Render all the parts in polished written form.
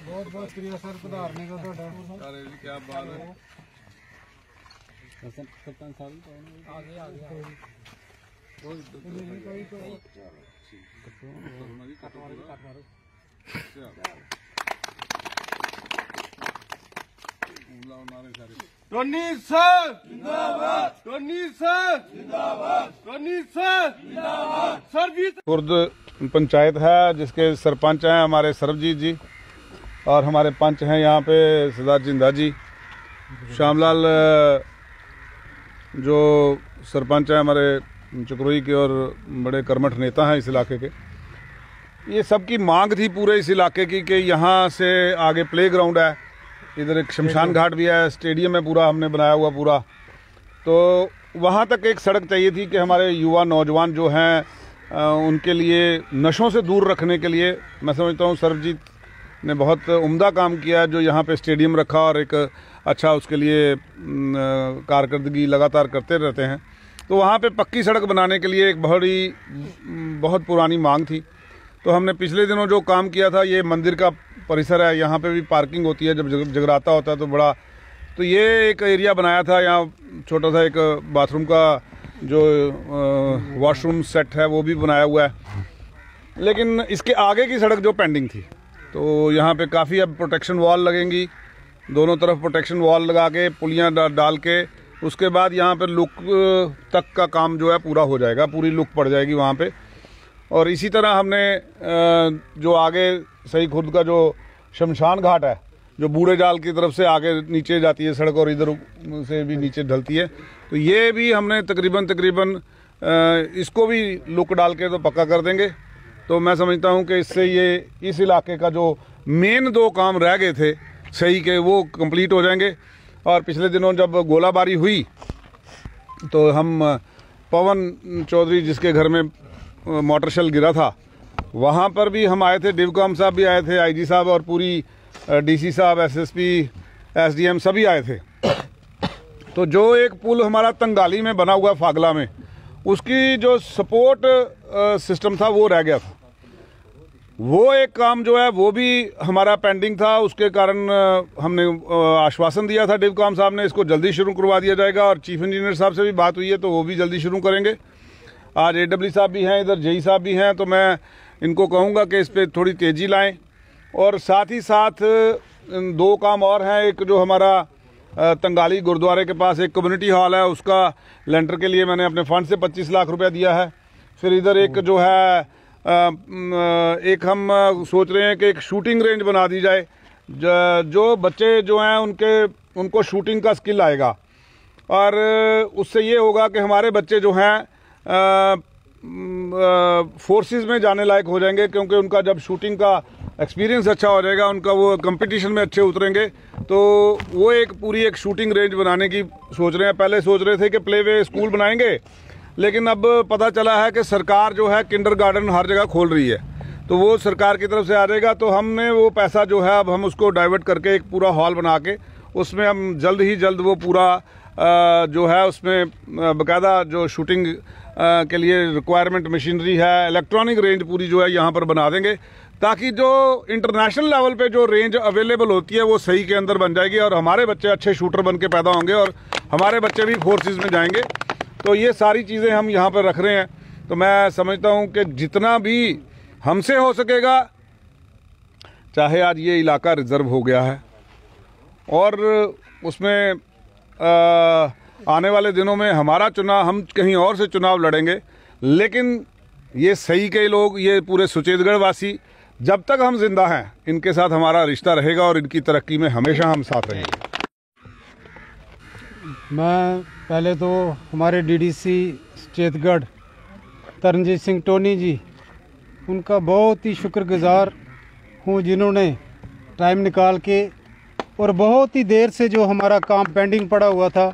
बहुत बहुत शुक्रिया सर पधारने का ਤੁਹਾਡਾ। अरे जी क्या बात है। सरपंच साहब आगे टोनी सर जिंदाबाद, टोनी सर जिंदाबाद, टोनी सर जिंदाबाद। सरजीत खुर्द पंचायत है जिसके सरपंच हैं हमारे सरबजीत जी और हमारे पंच हैं यहाँ पे सरदार जिंदा जी। श्यामलाल जो सरपंच हैं हमारे चकरोई के और बड़े कर्मठ नेता हैं इस इलाके के। ये सबकी मांग थी पूरे इस इलाके की कि यहाँ से आगे प्ले ग्राउंड है, इधर एक शमशान घाट भी है, स्टेडियम है पूरा हमने बनाया हुआ पूरा, तो वहाँ तक एक सड़क चाहिए थी कि हमारे युवा नौजवान जो हैं उनके लिए नशों से दूर रखने के लिए मैं समझता हूँ सरबजीत ने बहुत उम्दा काम किया जो यहाँ पे स्टेडियम रखा और एक अच्छा उसके लिए कारकर्दगी लगातार करते रहते हैं। तो वहाँ पे पक्की सड़क बनाने के लिए एक बहुत पुरानी मांग थी। तो हमने पिछले दिनों जो काम किया था, ये मंदिर का परिसर है, यहाँ पे भी पार्किंग होती है जब जगराता होता है तो बड़ा, तो ये एक एरिया बनाया था, यहाँ छोटा सा एक बाथरूम का जो वॉशरूम सेट है वो भी बनाया हुआ है। लेकिन इसके आगे की सड़क जो पेंडिंग थी, तो यहाँ पे काफ़ी अब प्रोटेक्शन वॉल लगेंगी, दोनों तरफ प्रोटेक्शन वॉल लगा के पुलियाँ डाल के उसके बाद यहाँ पे लुक तक का काम जो है पूरा हो जाएगा, पूरी लुक पड़ जाएगी वहाँ पे। और इसी तरह हमने जो आगे सही खुर्द का जो शमशान घाट है जो बूढ़े जाल की तरफ से आगे नीचे जाती है सड़क और इधर से भी नीचे ढलती है, तो ये भी हमने तकरीबन इसको भी लुक डाल के तो पक्का कर देंगे। तो मैं समझता हूँ कि इससे ये इस इलाके का जो मेन दो काम रह गए थे सही के वो कंप्लीट हो जाएंगे। और पिछले दिनों जब गोलाबारी हुई तो हम पवन चौधरी जिसके घर में मोटर शेल गिरा था वहाँ पर भी हम आए थे, डिवकॉम साहब भी आए थे, आईजी साहब और पूरी डीसी साहब, एसएसपी, एसडीएम सभी आए थे। तो जो एक पुल हमारा तंगाली में बना हुआ फागला में, उसकी जो सपोर्ट सिस्टम था वो रह गया था, वो एक काम जो है वो भी हमारा पेंडिंग था। उसके कारण हमने आश्वासन दिया था डिवकॉम साहब ने, इसको जल्दी शुरू करवा दिया जाएगा और चीफ इंजीनियर साहब से भी बात हुई है तो वो भी जल्दी शुरू करेंगे। आज एडब्ल्यू साहब भी हैं, इधर जेई साहब भी हैं, तो मैं इनको कहूँगा कि इस पर थोड़ी तेज़ी लाएं। और साथ ही साथ दो काम और हैं, एक जो हमारा तंगाली गुरुद्वारे के पास एक कम्युनिटी हॉल है, उसका लेंटर के लिए मैंने अपने फंड से 25 लाख रुपया दिया है। फिर इधर एक जो है एक हम सोच रहे हैं कि एक शूटिंग रेंज बना दी जाए, जो बच्चे जो हैं उनको शूटिंग का स्किल आएगा और उससे ये होगा कि हमारे बच्चे जो हैं फोर्सेस में जाने लायक हो जाएंगे, क्योंकि उनका जब शूटिंग का एक्सपीरियंस अच्छा हो जाएगा, उनका वो कंपटीशन में अच्छे उतरेंगे, तो वो एक पूरी एक शूटिंग रेंज बनाने की सोच रहे हैं। पहले सोच रहे थे कि प्लेवे स्कूल बनाएंगे, लेकिन अब पता चला है कि सरकार जो है किंडरगार्टन हर जगह खोल रही है, तो वो सरकार की तरफ से आ जाएगा। तो हमने वो पैसा जो है अब हम उसको डाइवर्ट करके एक पूरा हॉल बना के उसमें हम जल्द ही जल्द वो पूरा जो है उसमें बाकायदा जो शूटिंग के लिए रिक्वायरमेंट मशीनरी है, इलेक्ट्रॉनिक रेंज पूरी जो है यहाँ पर बना देंगे, ताकि जो इंटरनेशनल लेवल पे जो रेंज अवेलेबल होती है वो सही के अंदर बन जाएगी और हमारे बच्चे अच्छे शूटर बन के पैदा होंगे और हमारे बच्चे भी फोर्सेस में जाएंगे। तो ये सारी चीज़ें हम यहाँ पर रख रहे हैं। तो मैं समझता हूँ कि जितना भी हमसे हो सकेगा, चाहे आज ये इलाका रिजर्व हो गया है और उसमें आने वाले दिनों में हमारा चुनाव, हम कहीं और से चुनाव लड़ेंगे, लेकिन ये सही के लोग, ये पूरे सुचेतगढ़ वासी, जब तक हम जिंदा हैं इनके साथ हमारा रिश्ता रहेगा और इनकी तरक्की में हमेशा हम साथ रहेंगे। मैं पहले तो हमारे डीडीसी सुचेतगढ़ तरनजीत सिंह टोनी जी, उनका बहुत ही शुक्रगुजार हूँ जिन्होंने टाइम निकाल के और बहुत ही देर से जो हमारा काम पेंडिंग पड़ा हुआ था,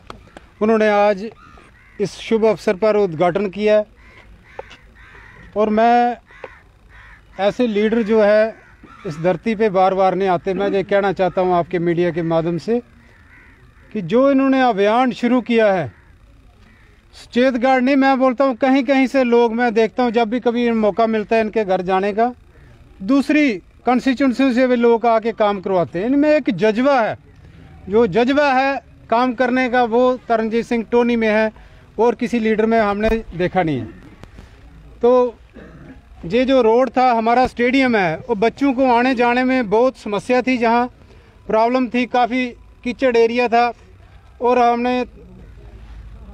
उन्होंने आज इस शुभ अवसर पर उद्घाटन किया। और मैं ऐसे लीडर जो है इस धरती पे बार बार नहीं आते। मैं ये कहना चाहता हूँ आपके मीडिया के माध्यम से कि जो इन्होंने अभियान शुरू किया है सुचेतगढ़ नहीं, मैं बोलता हूँ कहीं कहीं से लोग मैं देखता हूँ जब भी कभी मौका मिलता है इनके घर जाने का। दूसरी कॉन्स्टिट्यूंसी से भी लोग आके काम करवाते हैं। इनमें एक जज्बा है, जो जज्बा है काम करने का वो तरनजीत सिंह टोनी में है और किसी लीडर में हमने देखा नहीं है। तो ये जो रोड था, हमारा स्टेडियम है, वो बच्चों को आने जाने में बहुत समस्या थी, जहाँ प्रॉब्लम थी, काफ़ी कीचड़ एरिया था। और हमने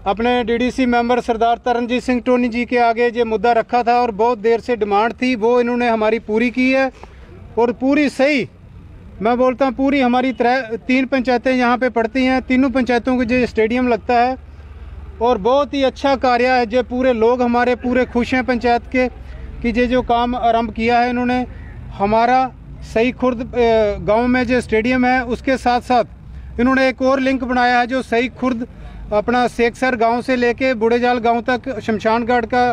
अपने डीडीसी मेंबर सरदार तरनजीत सिंह टोनी जी के आगे ये मुद्दा रखा था और बहुत देर से डिमांड थी, वो इन्होंने हमारी पूरी की है। और पूरी सही, मैं बोलता हूँ पूरी हमारी 3 पंचायतें यहाँ पे पड़ती हैं, तीनों पंचायतों को जो स्टेडियम लगता है और बहुत ही अच्छा कार्य है। जो पूरे लोग हमारे पूरे खुश हैं पंचायत के कि ये जो काम आरंभ किया है इन्होंने। हमारा सही खुर्द गांव में जो स्टेडियम है, उसके साथ साथ इन्होंने एक और लिंक बनाया है, जो सही खुर्द अपना सेकसर गांव से लेके बूढ़ेजाल गांव तक शमशान घाट का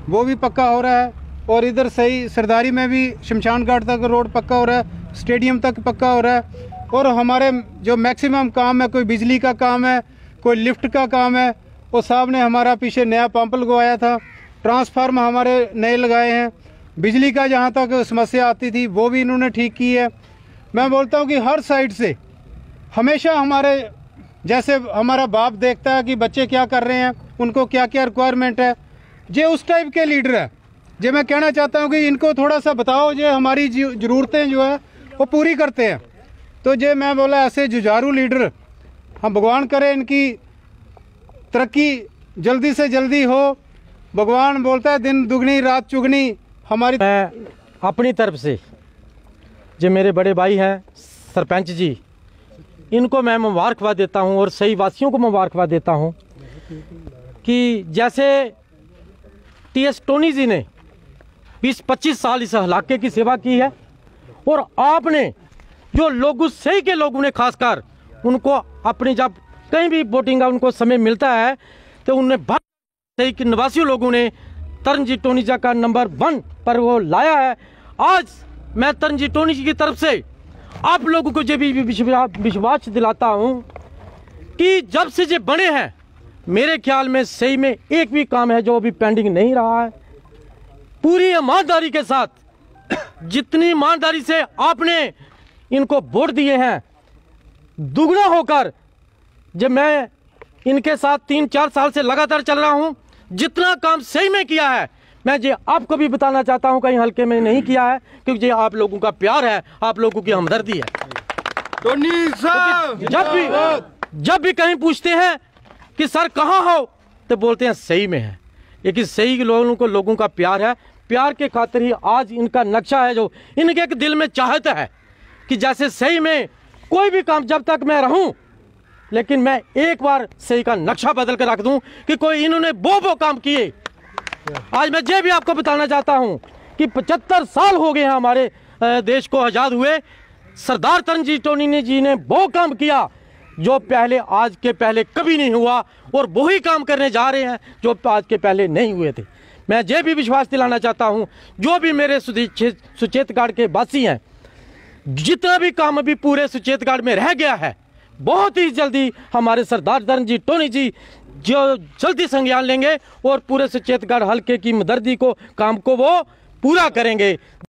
वो भी पक्का हो रहा है। और इधर सही सरदारी में भी शमशान घाट तक रोड पक्का हो रहा है, स्टेडियम तक पक्का हो रहा है। और हमारे जो मैक्सिमम काम है, कोई बिजली का काम है, कोई लिफ्ट का काम है, वो साहब ने हमारा पीछे नया पंप लगवाया था, ट्रांसफार्म हमारे नए लगाए हैं, बिजली का जहाँ तक समस्या आती थी वो भी इन्होंने ठीक की है। मैं बोलता हूँ कि हर साइड से हमेशा हमारे, जैसे हमारा बाप देखता है कि बच्चे क्या कर रहे हैं, उनको क्या क्या रिक्वायरमेंट है, ये उस टाइप के लीडर है। जो मैं कहना चाहता हूँ कि इनको थोड़ा सा बताओ, जो हमारी ज़रूरतें जो है वो पूरी करते हैं। तो जो मैं बोला, ऐसे जुझारू लीडर हम भगवान करें इनकी तरक्की जल्दी से जल्दी हो। भगवान बोलता है दिन दुगनी रात चुगनी हमारी। मैं अपनी तरफ से जो मेरे बड़े भाई हैं सरपंच जी, इनको मैं मुबारकबाद देता हूं और सही वासियों को मुबारकबाद देता हूं कि जैसे टीएस टोनी जी ने 20-25 साल इस इलाके की सेवा की है और आपने जो लोगों सही के लोगों ने खासकर उनको अपनी जब कहीं भी वोटिंग का उनको समय मिलता है तो उन्हें सही के निवासी लोगों ने तरनजीत टोनी जी का नंबर 1 पर वो लाया है। आज मैं तरनजीत टोनी जी की तरफ से आप लोगों को जो भी विश्वास दिलाता हूं कि जब से ये बने हैं, मेरे ख्याल में सही में एक भी काम है जो अभी पेंडिंग नहीं रहा है। पूरी ईमानदारी के साथ, जितनी ईमानदारी से आपने इनको वोट दिए हैं, दुगना होकर जब मैं इनके साथ 3-4 साल से लगातार चल रहा हूं, जितना काम सही में किया है, मैं ये आपको भी बताना चाहता हूं, कहीं हल्के में नहीं किया है, क्योंकि ये आप लोगों का प्यार है, आप लोगों की हमदर्दी है। टोनी साहब जब भी कहीं पूछते हैं कि सर कहाँ हो, तो बोलते हैं सही में है। लेकिन सही लोगों का प्यार है, प्यार के खातिर ही आज इनका नक्शा है, जो इनके एक दिल में चाहत है कि जैसे सही में कोई भी काम जब तक मैं रहूं, लेकिन मैं एक बार सही का नक्शा बदल कर रख दूं कि कोई इन्होंने वो काम किए। आज मैं ये भी आपको बताना चाहता हूं कि 75 साल हो गए हैं हमारे देश को आज़ाद हुए। सरदार तरनजीत टोनी जी ने वो काम किया जो पहले आज के पहले कभी नहीं हुआ, और वही काम करने जा रहे हैं जो आज के पहले नहीं हुए थे। मैं ये भी विश्वास दिलाना चाहता हूं, जो भी मेरे सुचेतगढ़ के वासी हैं, जितना भी काम अभी पूरे सुचेतगढ़ में रह गया है, बहुत ही जल्दी हमारे सरदार तरनजीत टोनी जी जो जल्दी संज्ञान लेंगे और पूरे सुचेतगढ़ हल्के की मदर्दी को काम को वो पूरा करेंगे।